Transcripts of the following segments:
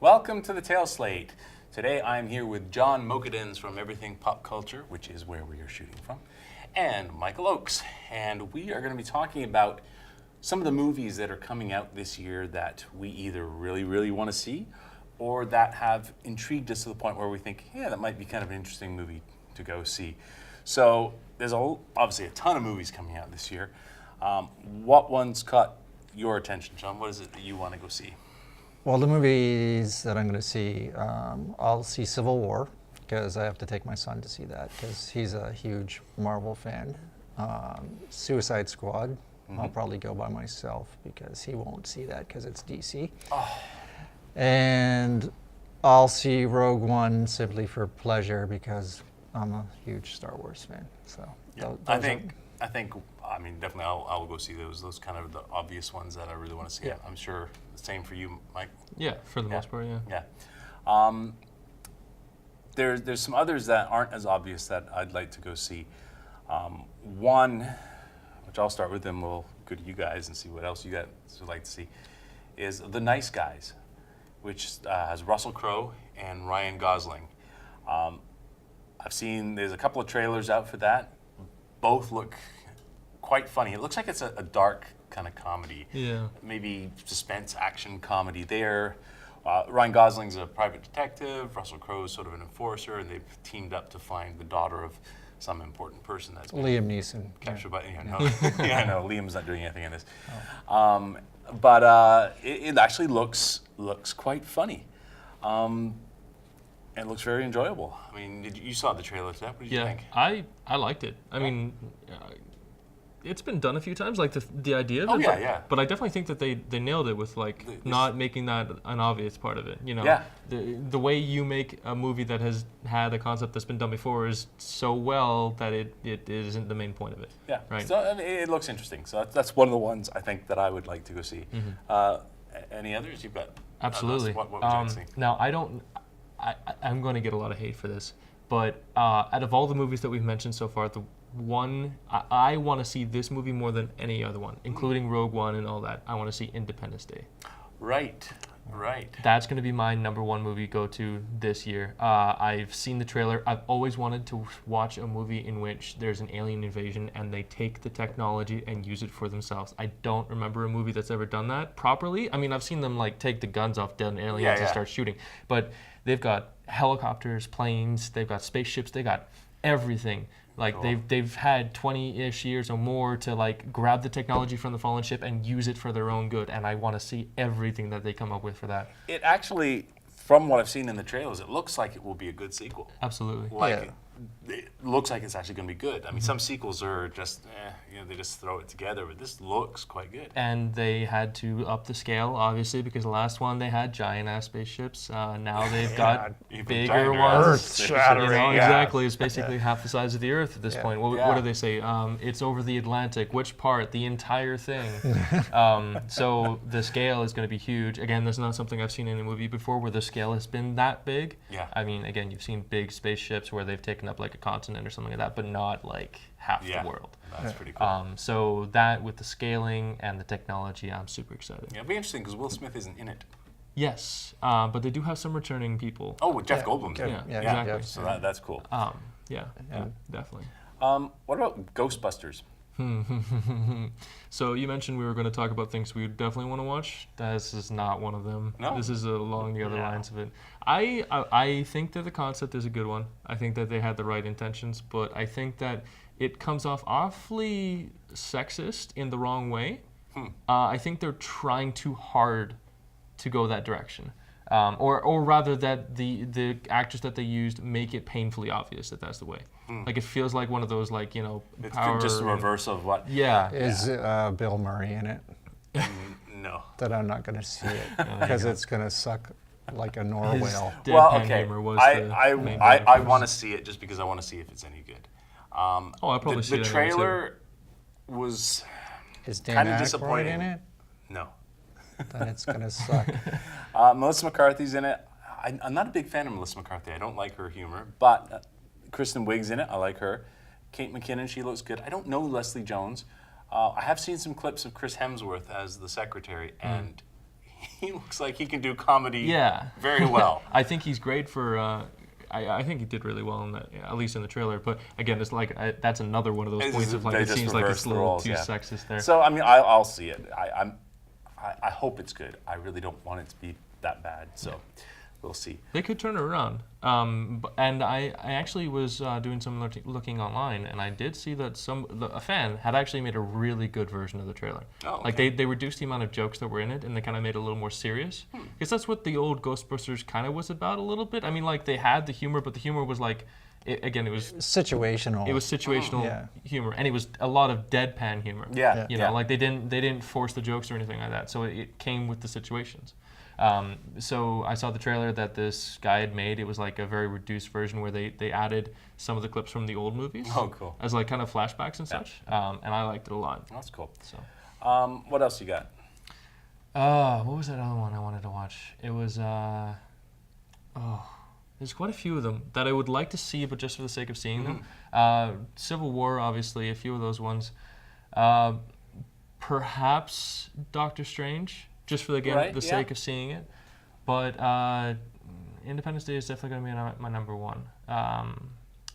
Welcome to the Tail Slate. Today I'm here with John Mokedanz from Everything Pop Culture, which is where we are shooting from, and Michael Oakes. And we are going to be talking about some of the movies that are coming out this year that we either really want to see or that have intrigued us to the point where we think, yeah, that might be kind of an interesting movie to go see. So there's obviously a ton of movies coming out this year. What ones caught your attention, John? What is it that you want to go see? Well, the movies that I'm going to see, I'll see Civil War because I have to take my son to see that because he's a huge Marvel fan. Suicide Squad, I'll probably go by myself because he won't see that because it's DC. Oh. And I'll see Rogue One simply for pleasure because I'm a huge Star Wars fan. So Yeah. I mean, definitely I'll go see those kind of the obvious ones that I really want to see. Yeah. I'm sure the same for you, Mike. Yeah, for the most part, yeah. Yeah. There's some others that aren't as obvious that I'd like to go see. One, which I'll start with, and we'll go to you guys and see what else you guys would like to see, is The Nice Guys, which has Russell Crowe and Ryan Gosling. I've seen, there's a couple of trailers out for that. Both look quite funny. It looks like it's a dark kind of comedy. Yeah. Maybe suspense action comedy there. Ryan Gosling's a private detective. Russell Crowe's sort of an enforcer, and they've teamed up to find the daughter of some important person that's been Liam Neeson. captured by. No, yeah, no, Liam's not doing anything in this. But it actually looks quite funny. And it looks very enjoyable. I mean, you saw the trailer to that. What did you think? I liked it. I mean, it's been done a few times, like the idea of it. Yeah. But I definitely think that they nailed it with not making that an obvious part of it. You know, Yeah. The way you make a movie that has had a concept that's been done before is so well that it isn't the main point of it. Yeah. Right. So I mean, it looks interesting. So that's one of the ones I think that I would like to go see. Any others you've got? Absolutely. What would you like to see? Now, I'm going to get a lot of hate for this, but out of all the movies that we've mentioned so far, the one I want to see this movie more than any other one, including Rogue One and all that. I want to see Independence Day. Right. That's going to be my number one movie go-to this year. I've seen the trailer. I've always wanted to watch a movie in which there's an alien invasion and they take the technology and use it for themselves. I don't remember a movie that's ever done that properly. I mean, I've seen them take the guns off dead aliens and start shooting, but they've got helicopters, planes, they've got spaceships, they got everything. Cool. They've had 20-ish years or more to grab the technology from the fallen ship and use it for their own good, and I want to see everything that they come up with for that. It actually, from what I've seen in the trailers, it looks like it will be a good sequel. Absolutely. It looks like it's actually going to be good. I mean, some sequels are just, they just throw it together, but this looks quite good. And they had to up the scale, obviously, because the last one they had giant-ass spaceships. Now they've got bigger ones. Earth-shattering. Exactly. It's basically half the size of the Earth at this point. What do they say? It's over the Atlantic. Which part? The entire thing. So the scale is going to be huge. Again, that's not something I've seen in a movie before where the scale has been that big. Yeah. I mean, again, you've seen big spaceships where they've taken up a continent or something like that, but not half the world. That's pretty cool. So that with the scaling and the technology, I'm super excited. Yeah, it'll be interesting because Will Smith isn't in it. Yes, but they do have some returning people. Oh, with Jeff Goldblum's in it. Yeah, exactly. So that's cool. Yeah, definitely. What about Ghostbusters? So you mentioned we were going to talk about things we definitely want to watch. This is not one of them. No? This is along the other lines of it. I think that the concept is a good one. I think that they had the right intentions, but I think that it comes off awfully sexist in the wrong way. I think they're trying too hard to go that direction. Or rather that the actors that they used make it painfully obvious that that's the way. It feels like one of those It's power... just a reverse of what? Yeah. Is Bill Murray in it? No. Then I'm not going to see it because it's going to suck like a Norway. Well, okay. I want to see it just because I want to see if it's any good. I'll probably see it. The trailer was Is Dan kind of Aykroyd disappointing. in it? No. Then it's going to suck. Melissa McCarthy's in it. I'm not a big fan of Melissa McCarthy. I don't like her humor, but Kristen Wiig's in it. I like her. Kate McKinnon, she looks good. I don't know Leslie Jones. I have seen some clips of Chris Hemsworth as the secretary, and he looks like he can do comedy Yeah. very well. I think he's great for. I think he did really well in that, at least in the trailer. But again, it's like that's another one of those points of like They it just seems like reverse it's a the little roles, too yeah. sexist there. So I mean, I'll see it. I hope it's good. I really don't want it to be that bad. So we'll see. They could turn it around. And I actually was doing some looking online, and I did see that a fan had actually made a really good version of the trailer. Oh, Like okay. they reduced the amount of jokes that were in it, and they kind of made it a little more serious. Because that's what the old Ghostbusters kind of was about a little bit. I mean, like they had the humor, but the humor was like, it was Situational. it was situational Yeah. humor, and it was a lot of deadpan humor. Yeah. You know, like they didn't force the jokes or anything like that. So it came with the situations. So I saw the trailer that this guy had made. It was like a very reduced version where they added some of the clips from the old movies. Oh, cool. As like kind of flashbacks and such. And I liked it a lot. That's cool. So. What else you got? What was that other one I wanted to watch? It was there's quite a few of them that I would like to see, but just for the sake of seeing them. Civil War, obviously, a few of those ones. Perhaps Doctor Strange, just for the sake of seeing it. But Independence Day is definitely going to be my number one.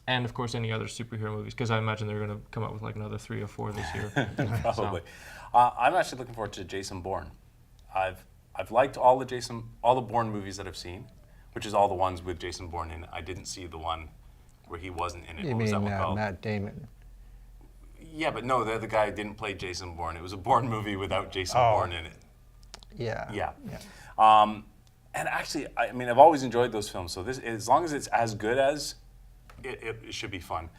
And of course, any other superhero movies, because I imagine they're going to come up with like another 3 or 4 this year. Probably. I'm actually looking forward to Jason Bourne. I've liked all the Bourne movies that I've seen, which is all the ones with Jason Bourne in it. I didn't see the one where he wasn't in it. You What was that mean one called? Matt Damon? Yeah, but no, the other guy didn't play Jason Bourne. It was a Bourne movie without Jason Oh. Bourne in it. Yeah. Yeah. And actually, I mean, I've always enjoyed those films. So this, as long as it's as good as, it should be fun.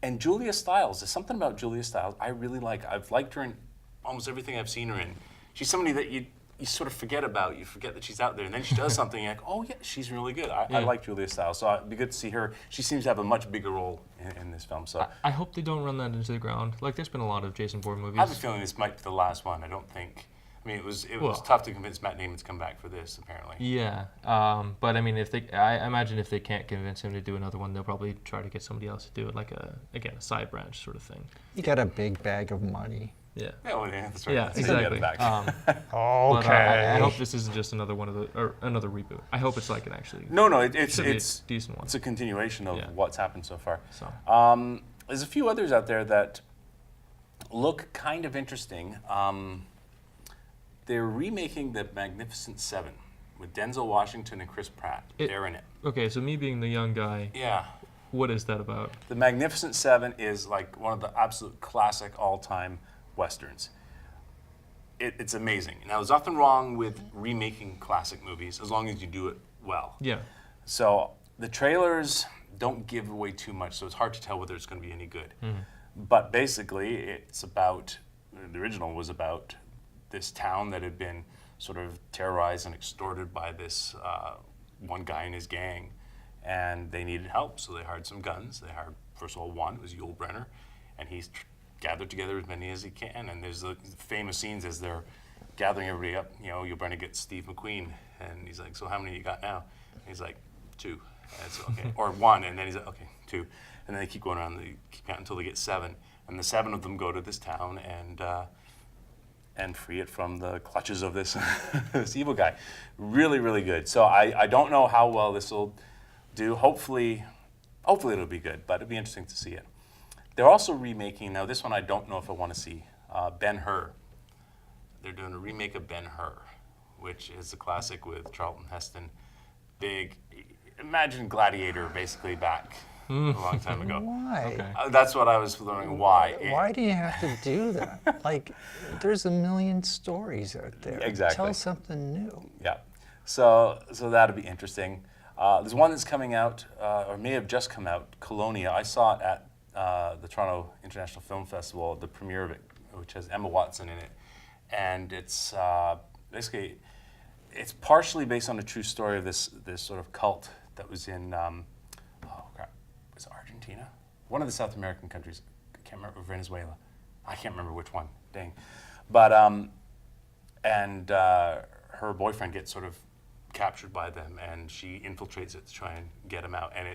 And Julia Stiles, there's something about Julia Stiles I really like. I've liked her in almost everything I've seen her in. She's somebody that you sort of forget about. You forget that she's out there, and then she does something. You're like, oh yeah, she's really good. I like Julia Stiles, so it'd be good to see her. She seems to have a much bigger role in this film. So I hope they don't run that into the ground. Like there's been a lot of Jason Bourne movies. I have a feeling this might be the last one. I don't think. I mean, it was tough to convince Matt Damon to come back for this, apparently. Yeah, but I mean, I imagine if they can't convince him to do another one, they'll probably try to get somebody else to do it, like a side branch sort of thing. You got a big bag of money. Yeah. Yeah, well, yeah, that's right. Yeah, That's a good exactly. back. But, I hope this isn't just another one of the or another reboot. I hope it's like an actually No, it's a it's decent one. It's a continuation of what's happened so far. So There's a few others out there that look kind of interesting. They're remaking The Magnificent Seven with Denzel Washington and Chris Pratt. They're in it. okay, so me being the young guy, Yeah. what is that about? The Magnificent Seven is like one of the absolute classic all-time westerns. It's amazing. Now, there's nothing wrong with remaking classic movies as long as you do it well. Yeah. So the trailers don't give away too much, so it's hard to tell whether it's going to be any good. But basically, it's about, the original was about this town that had been sort of terrorized and extorted by this one guy and his gang, and they needed help, so they hired some guns. They hired, first of all, one, it was Yul Brynner, and he's gathered together as many as he can, and there's the famous scenes as they're gathering everybody up. You know, Yul Brynner gets Steve McQueen, and he's like, so how many you got now? And he's like, 2. And it's okay, or 1, and then he's like, okay, 2. And then they keep going around, they keep counting until they get 7, and the 7 of them go to this town and free it from the clutches of this this evil guy. Really, really good. So I don't know how well this will do. Hopefully it'll be good, but it'll be interesting to see it. They're also remaking, now this one I don't know if I want to see, Ben-Hur. They're doing a remake of Ben-Hur, which is a classic with Charlton Heston. Big, imagine Gladiator basically back a long time ago. Why? Okay. That's what I was wondering, why. Why do you have to do that? Like, there's a million stories out there. Exactly. Tell something new. Yeah, so that'll be interesting. There's one that's coming out, or may have just come out, Colonia. I saw it at the Toronto International Film Festival, the premiere of it, which has Emma Watson in it. And it's basically, it's partially based on a true story of this sort of cult that was in, was it Argentina? One of the South American countries. I can't remember, Venezuela. I can't remember which one, dang. But, her boyfriend gets sort of captured by them, and she infiltrates it to try and get him out. And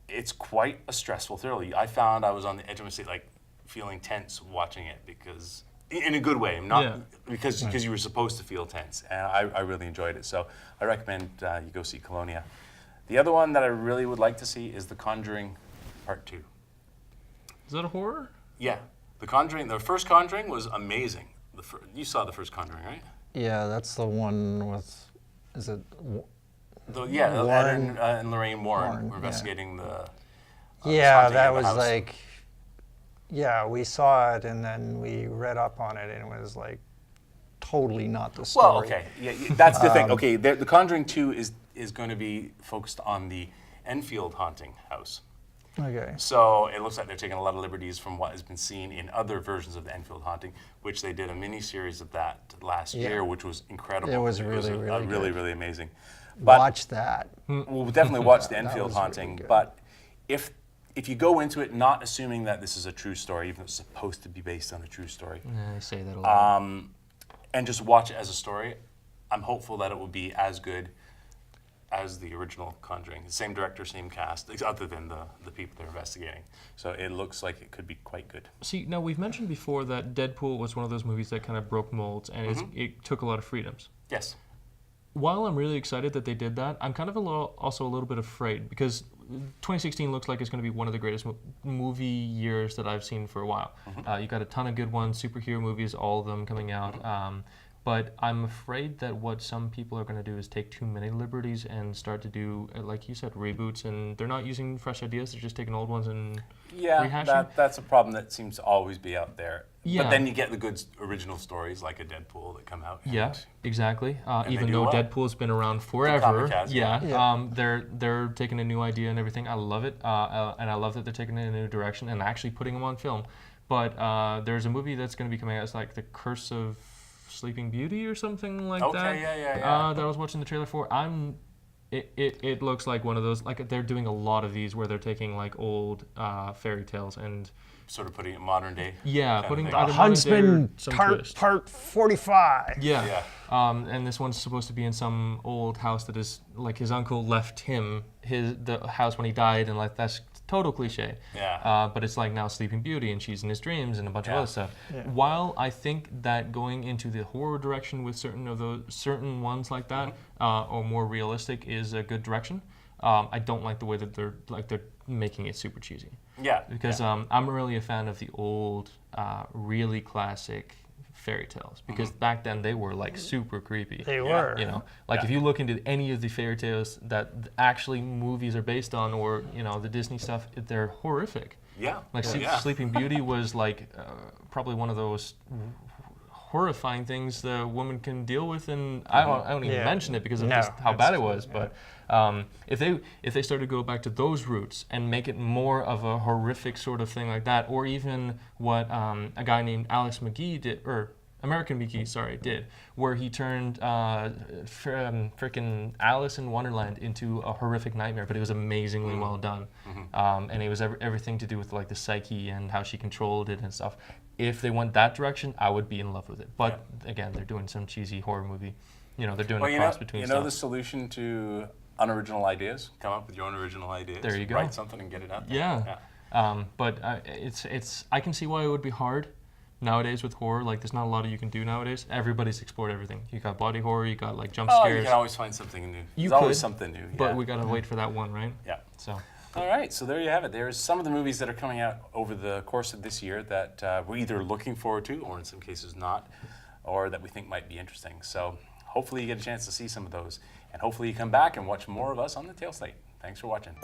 it's quite a stressful thriller. I found I was on the edge of my seat, like feeling tense watching it, because in a good way, not Yeah. because you were supposed to feel tense. And I really enjoyed it. So I recommend you go see Colonia. The other one that I really would like to see is The Conjuring Part 2. Is that a horror? Yeah, the first Conjuring was amazing. You saw the first Conjuring, right? Yeah, that's the one with, is it? Yeah, Warren- Ed and Lorraine Warren Warren, were yeah. investigating the. Yeah, haunting that of the was house. like, yeah, we saw it and then we read up on it and it was like totally not the story. Well, okay, yeah, that's the thing. Okay, The Conjuring 2 is going to be focused on the Enfield haunting house. Okay. So it looks like they're taking a lot of liberties from what has been seen in other versions of the Enfield haunting, which they did a mini-series of that last year, which was incredible. It was really, really really, good. really amazing. But Watch that. we'll definitely watch the That Enfield was really haunting. good. But if you go into it not assuming that this is a true story, even though it's supposed to be based on a true story, I say that a lot. and just watch it as a story, I'm hopeful that it will be as good as the original Conjuring. Same director, same cast, other than the people they're investigating. So it looks like it could be quite good. See, now we've mentioned before that Deadpool was one of those movies that kind of broke molds and it took a lot of freedoms. Yes. While I'm really excited that they did that, I'm kind of also a little bit afraid because 2016 looks like it's going to be one of the greatest movie years that I've seen for a while. You got a ton of good ones, superhero movies, all of them coming out. But I'm afraid that what some people are going to do is take too many liberties and start to do, like you said, reboots, and they're not using fresh ideas. They're just taking old ones and rehashing. That's a problem that seems to always be out there. Yeah. But then you get the good original stories like a Deadpool that come out. Yeah, exactly. Even do though well. Deadpool's been around forever, comic has, yeah. They're taking a new idea and everything. I love it, and I love that they're taking it in a new direction and actually putting them on film. But there's a movie that's going to be coming out. It's like The Curse of Sleeping Beauty or something like that. Okay, yeah. That I was watching the trailer for. It looks like one of those, like they're doing a lot of these where they're taking like old fairy tales and Sort of putting it modern day. yeah, kind putting of the thing. other Huntsman some twist. part 45. Yeah. Yeah. And this one's supposed to be in some old house that is like his uncle left him the house when he died, and like that's total cliche. Yeah. But it's like now Sleeping Beauty, and she's in his dreams, and a bunch of Yeah. other stuff. While I think that going into the horror direction with certain ones like that, or more realistic, is a good direction. I don't like the way that they're making it super cheesy. Yeah. Because I'm really a fan of the old, really classic fairy tales. Because back then they were like super creepy. They were. You know, like if you look into any of the fairy tales that actually movies are based on, or you know the Disney stuff, they're horrific. Yeah. Like yeah. Sleeping Beauty was like probably one of those horrifying things the woman can deal with, and I don't even mention it because of just how bad it was. But if they started to go back to those roots and make it more of a horrific sort of thing like that, or even what a guy named Alex McGee did, or American McGee, sorry, did, where he turned frickin' Alice in Wonderland into a horrific nightmare, but it was amazingly well done, and it was everything to do with like the psyche and how she controlled it and stuff. If they went that direction, I would be in love with it. But again, they're doing some cheesy horror movie. You know, they're doing a cross between stuff. the solution to unoriginal ideas? Come up with your own original ideas. There you go. Write something and get it out there. Yeah. But it's I can see why it would be hard nowadays with horror. Like, there's not a lot you can do nowadays. Everybody's explored everything. You got body horror, you got like jump Oh, scares. you can always find something new. You There's always could, something new. But yeah. we gotta wait for that one, right? Yeah. So. All right, so there you have it. There's some of the movies that are coming out over the course of this year that we're either looking forward to, or in some cases not, or that we think might be interesting. So hopefully you get a chance to see some of those, and hopefully you come back and watch more of us on the Tail Slate. Thanks for watching.